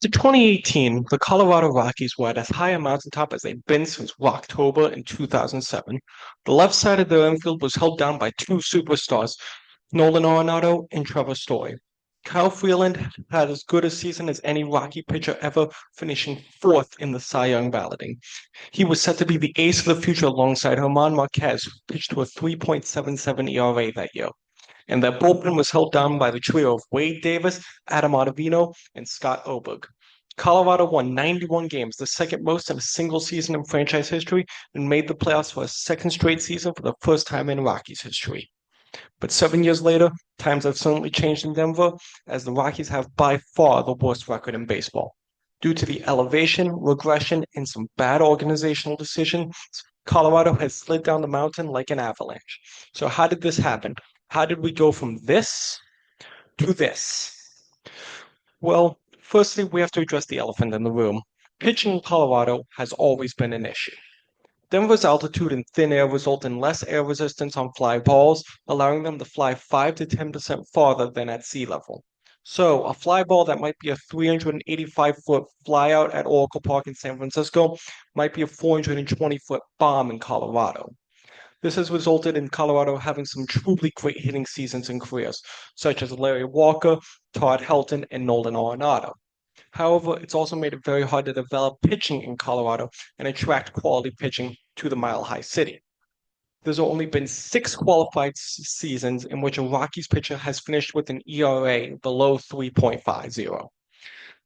To 2018, the Colorado Rockies were at as high a mountaintop as they'd been since October in 2007. The left side of their infield was held down by two superstars, Nolan Arenado and Trevor Story. Kyle Freeland had as good a season as any Rocky pitcher ever, finishing fourth in the Cy Young balloting. He was set to be the ace of the future alongside German Marquez, who pitched to a 3.77 ERA that year. And their bullpen was held down by the trio of Wade Davis, Adam Ottavino, and Scott Oberg. Colorado won 91 games, the second most in a single season in franchise history, and made the playoffs for a second straight season for the first time in Rockies history. But 7 years later, times have certainly changed in Denver, as the Rockies have by far the worst record in baseball. Due to the elevation, regression, and some bad organizational decisions, Colorado has slid down the mountain like an avalanche. So, how did this happen? How did we go from this to this? Well, firstly, we have to address the elephant in the room. Pitching in Colorado has always been an issue. Denver's altitude and thin air result in less air resistance on fly balls, allowing them to fly 5 to 10% farther than at sea level. So, a fly ball that might be a 385-foot flyout at Oracle Park in San Francisco might be a 420-foot bomb in Colorado. This has resulted in Colorado having some truly great hitting seasons and careers, such as Larry Walker, Todd Helton, and Nolan Arenado. However, it's also made it very hard to develop pitching in Colorado and attract quality pitching to the Mile High City. There's only been six qualified seasons in which a Rockies pitcher has finished with an ERA below 3.50.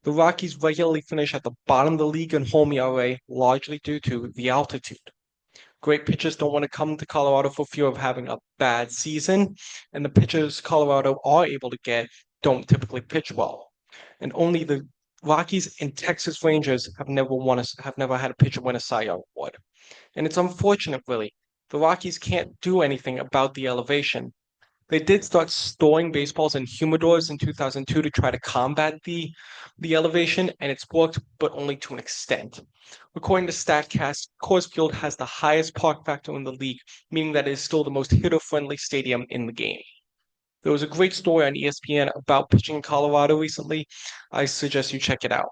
The Rockies regularly finish at the bottom of the league in home ERA, largely due to the altitude. Great pitchers don't want to come to Colorado for fear of having a bad season, and the pitchers Colorado are able to get don't typically pitch well. And only the Rockies and Texas Rangers have never had a pitcher win a Cy Young award. And it's unfortunate, really. The Rockies can't do anything about the elevation. They did start storing baseballs in humidors in 2002 to try to combat the elevation, and it's worked, but only to an extent. According to StatCast, Coors Field has the highest park factor in the league, meaning that it is still the most hitter-friendly stadium in the game. There was a great story on ESPN about pitching in Colorado recently. I suggest you check it out.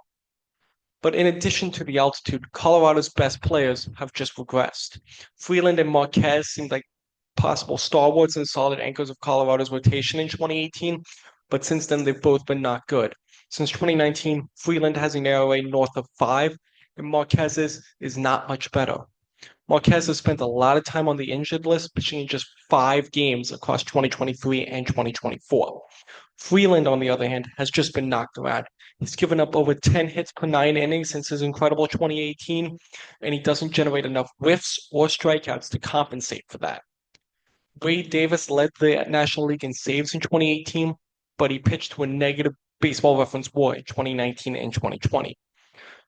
But in addition to the altitude, Colorado's best players have just regressed. Freeland and Marquez seemed like possible stalwarts and solid anchors of Colorado's rotation in 2018, but since then they've both been not good. Since 2019, Freeland has an ERA north of 5, and Marquez's is not much better. Marquez has spent a lot of time on the injured list, pitching in just 5 games across 2023 and 2024. Freeland, on the other hand, has just been knocked around. He's given up over 10 hits per 9 innings since his incredible 2018, and he doesn't generate enough whiffs or strikeouts to compensate for that. Wade Davis led the National League in saves in 2018, but he pitched to a negative baseball reference WAR in 2019 and 2020.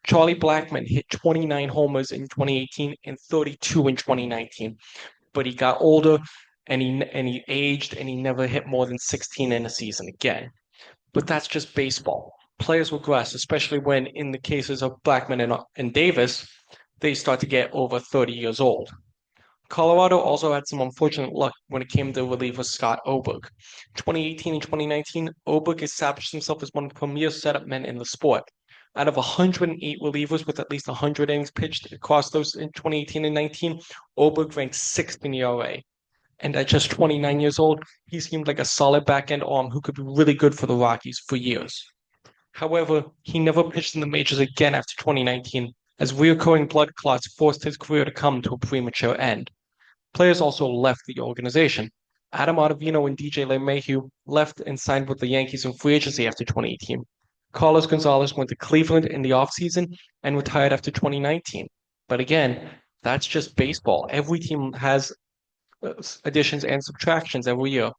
Charlie Blackmon hit 29 homers in 2018 and 32 in 2019, but he got older and he aged and he never hit more than 16 in a season again. But that's just baseball. Players regress, especially when, in the cases of Blackmon and Davis, they start to get over 30 years old. Colorado also had some unfortunate luck when it came to reliever Scott Oberg. 2018 and 2019, Oberg established himself as one of the premier setup men in the sport. Out of 108 relievers with at least 100 innings pitched across those in 2018 and 19, Oberg ranked sixth in ERA. And at just 29 years old, he seemed like a solid back-end arm who could be really good for the Rockies for years. However, he never pitched in the majors again after 2019, as reoccurring blood clots forced his career to come to a premature end. Players also left the organization. Adam Ottavino and DJ LeMahieu left and signed with the Yankees in free agency after 2018. Carlos Gonzalez went to Cleveland in the offseason and retired after 2019. But again, that's just baseball. Every team has additions and subtractions every year.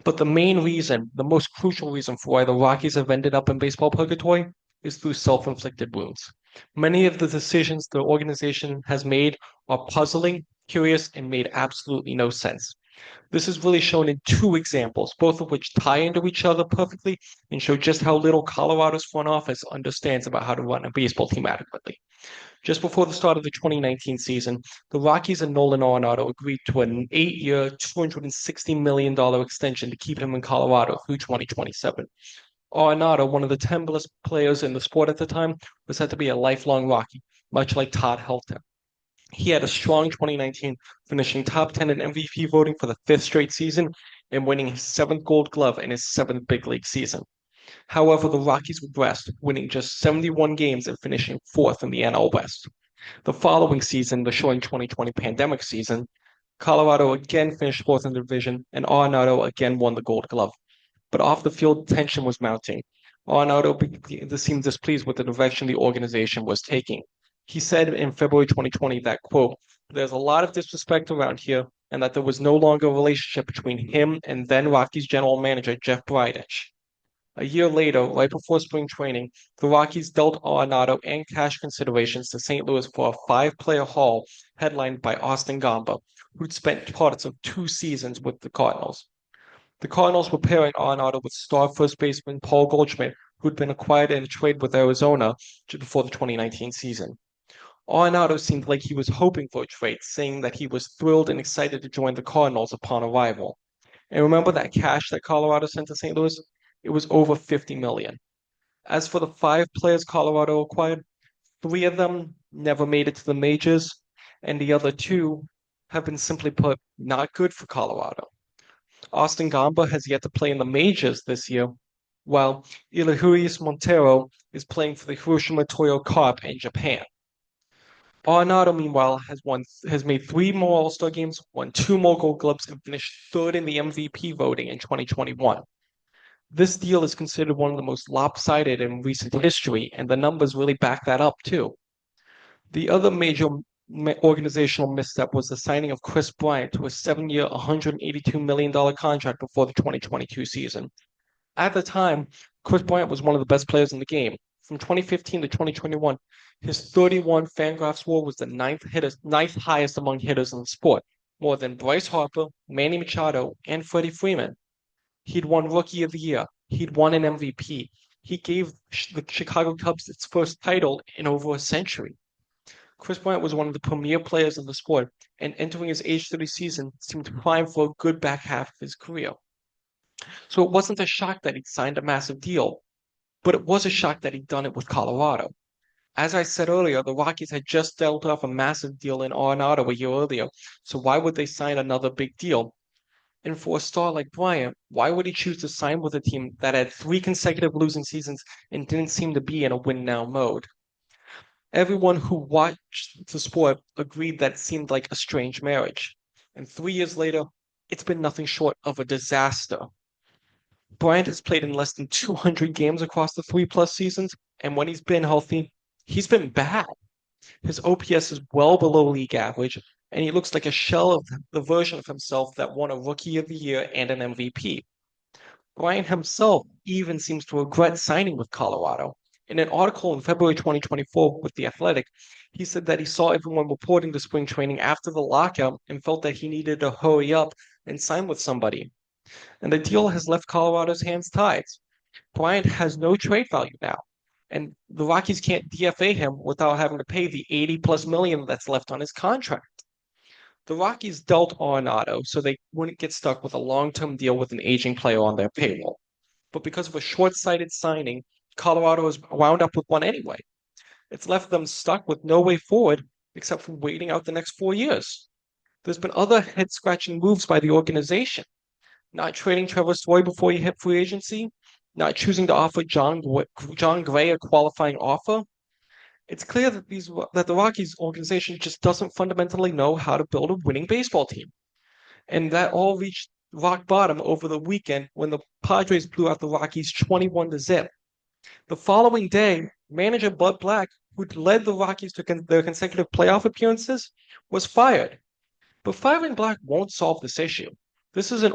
But the main reason, the most crucial reason for why the Rockies have ended up in baseball purgatory is through self-inflicted wounds. Many of the decisions the organization has made are puzzling, curious, and made absolutely no sense. This is really shown in two examples, both of which tie into each other perfectly and show just how little Colorado's front office understands about how to run a baseball team adequately. Just before the start of the 2019 season, the Rockies and Nolan Arenado agreed to an 8-year, $260 million extension to keep him in Colorado through 2027. Arenado, one of the 10 best players in the sport at the time, was said to be a lifelong Rocky, much like Todd Helton. He had a strong 2019, finishing top 10 in MVP voting for the fifth straight season and winning his seventh Gold Glove in his seventh big league season. However, the Rockies regressed, winning just 71 games and finishing fourth in the NL West. The following season, the shortened 2020 pandemic season, Colorado again finished fourth in the division, and Arenado again won the Gold Glove. But off the field, tension was mounting. Arenado seemed displeased with the direction the organization was taking. He said in February 2020 that, quote, there's a lot of disrespect around here, and that there was no longer a relationship between him and then Rockies general manager Jeff Bridich. A year later, right before spring training, the Rockies dealt Arenado and cash considerations to St. Louis for a five-player haul headlined by Austin Gamba, who'd spent parts of 2 seasons with the Cardinals. The Cardinals were pairing Arenado with star first baseman Paul Goldschmidt, who'd been acquired in a trade with Arizona before the 2019 season. Arenado seemed like he was hoping for a trade, saying that he was thrilled and excited to join the Cardinals upon arrival. And remember that cash that Colorado sent to St. Louis? It was over 50 million. As for the five players Colorado acquired, three of them never made it to the majors, and the other two have been simply put not good for Colorado. Austin Gamba has yet to play in the majors this year, while Elihuris Montero is playing for the Hiroshima Toyo Carp in Japan. Arenado, meanwhile, has made 3 more All-Star games, won 2 more Gold Gloves, and finished third in the MVP voting in 2021. This deal is considered one of the most lopsided in recent history, and the numbers really back that up too. The other major organizational misstep was the signing of Chris Bryant to a 7-year, $182 million contract before the 2022 season. At the time, Chris Bryant was one of the best players in the game. From 2015 to 2021, his 31 Fangraphs WAR was the ninth highest among hitters in the sport, more than Bryce Harper, Manny Machado, and Freddie Freeman. He'd won Rookie of the Year. He'd won an MVP. He gave the Chicago Cubs its first title in over a century. Chris Bryant was one of the premier players in the sport, and entering his age 30 season seemed primed for a good back half of his career. So it wasn't a shock that he'd signed a massive deal, but it was a shock that he'd done it with Colorado. As I said earlier, the Rockies had just dealt off a massive deal in Arenado a year earlier, so why would they sign another big deal? And for a star like Bryant, why would he choose to sign with a team that had 3 consecutive losing seasons and didn't seem to be in a win-now mode? Everyone who watched the sport agreed that it seemed like a strange marriage. And 3 years later, it's been nothing short of a disaster. Bryant has played in less than 200 games across the 3+ seasons, and when he's been healthy, he's been bad. His OPS is well below league average, and he looks like a shell of the version of himself that won a Rookie of the Year and an MVP. Bryant himself even seems to regret signing with Colorado. In an article in February 2024 with The Athletic, he said that he saw everyone reporting to spring training after the lockout and felt that he needed to hurry up and sign with somebody. And the deal has left Colorado's hands tied. Bryant has no trade value now, and the Rockies can't DFA him without having to pay the 80+ million that's left on his contract. The Rockies dealt Arenado so they wouldn't get stuck with a long-term deal with an aging player on their payroll. But because of a short-sighted signing, Colorado has wound up with one anyway. It's left them stuck with no way forward except for waiting out the next 4 years. There's been other head-scratching moves by the organization. Not trading Trevor Story before he hit free agency, not choosing to offer John Gray a qualifying offer. It's clear that the Rockies organization just doesn't fundamentally know how to build a winning baseball team. And that all reached rock bottom over the weekend when the Padres blew out the Rockies 21-0. The following day, manager Bud Black, who'd led the Rockies to their consecutive playoff appearances, was fired. But firing Black won't solve this issue. This is an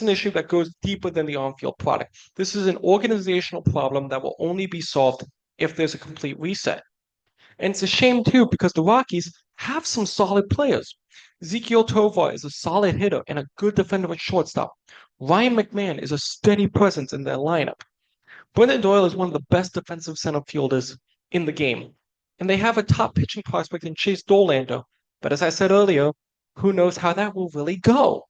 issue that goes deeper than the on-field product. This is an organizational problem that will only be solved if there's a complete reset. And it's a shame, too, because the Rockies have some solid players. Ezequiel Tovar is a solid hitter and a good defender at shortstop. Ryan McMahon is a steady presence in their lineup. Brendan Doyle is one of the best defensive center fielders in the game. And they have a top pitching prospect in Chase Dollander. But as I said earlier, who knows how that will really go?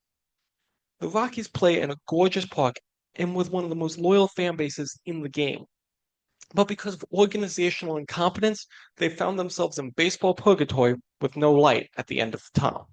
The Rockies play in a gorgeous park and with one of the most loyal fan bases in the game. But because of organizational incompetence, they found themselves in baseball purgatory with no light at the end of the tunnel.